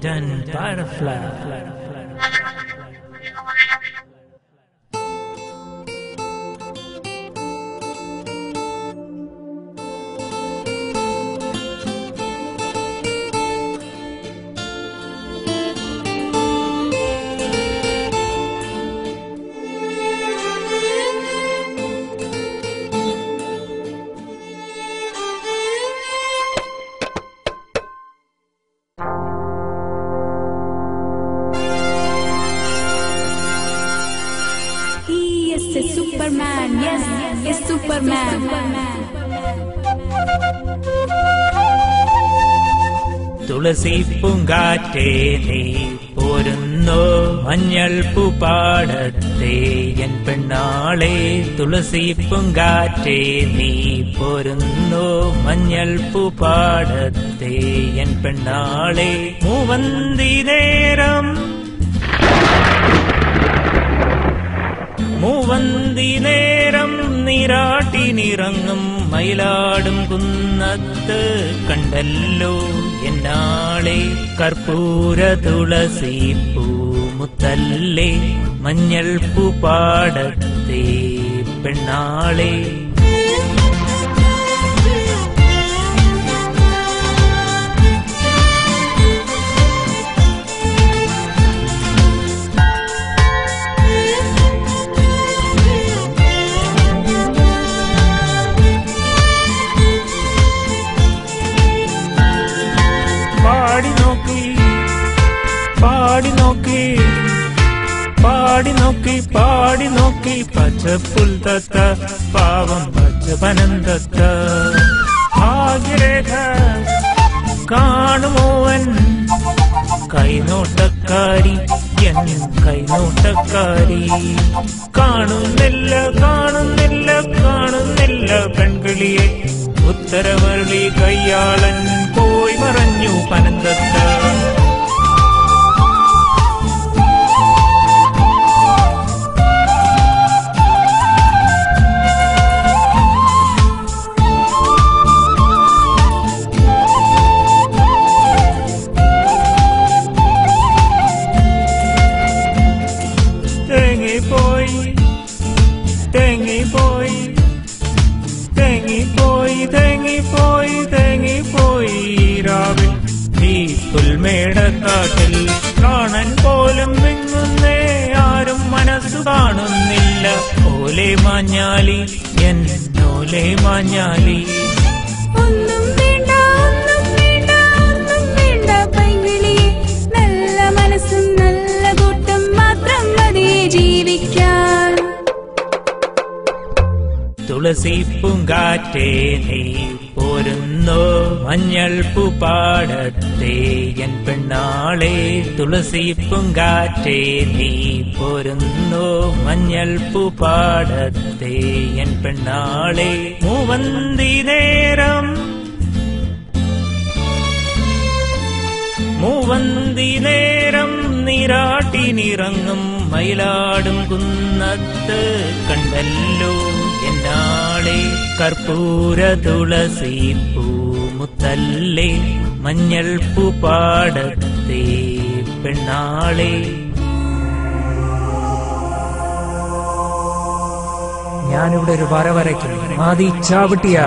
golden butterfly. Superman, yes, Superman. തുളസി പൂങ്കാറ്റേ നീ പോരുന്നോ മഞ്ഞൾ പൂപ്പാടത്തെ N പെണ്ണാളെ തുളസി പൂങ്കാറ്റേ നീ പോരുന്നോ മഞ്ഞൾ പൂപ്പാടത്തെ എൻ പെണ്ണാളെ മൂവന്തി നേരം നീരാട്ടിനിറങ്ങും മയിലാടും കുന്നത്ത് കണ്ടല്ലോ എന്നാളെ കർപ്പൂര തുളസി പൂമുത്തല്ലേ മഞ്ഞൾ പൂപ്പാടത്തെ പെണ്ണാളെ പാടി നോക്കി പച്ചപ്പുൽ തത്ത പാവം പച്ചപനം തത്ത ഭാഗ്യരേഖ കാണുമോവൻ കൈനോട്ടക്കാരി എൻ കൈനോട്ടക്കാരി കാണുന്നില്ല പെൺകിളിയെ ഉത്തരവരുളി കയ്യാളൻ പോയി മറഞ്ഞു പനന്തത്ത തേങ്ങിപ്പോയി രാവിൽ ഈ പുൽമേടക്കാട്ടിൽ കാണാൻ പോലും വിങ്ങുന്നേ ആരും മനസ്സു കാണുന്നില്ല ഓലെ മാഞ്ഞാലി എന്നോലെ മാഞ്ഞാലി ഒന്നും വേണ്ട പൈങ്കിളിയെ നല്ല മനസ്സും നല്ല കൂട്ടം മാത്രം മതി ജീവിക്കാൻ തുളസി പൂങ്കാറ്റേ നീ പോരുന്നോ മഞ്ഞൾ പൂപ്പാടത്തെ എൻ പെണ്ണാളെ തുളസി പൂങ്കാറ്റേ നീ പോരുന്നോ മഞ്ഞൾ പൂപ്പാടത്തെ എൻ പെണ്ണാളെ മൂവന്തി നേരം നീരാട്ടിനിറങ്ങും മയിലാടും കുന്നത്ത് കണ്ടല്ലോ എന്നാളെ കർപ്പൂര തുളസി പൂമുത്തല്ലേ മഞ്ഞൾ പൂപ്പാടത്തെ പെണ്ണാളെ ഞാനിവിടെ ഒരു വര വരയ്ക്കും ആദി ചാവിട്ടിയ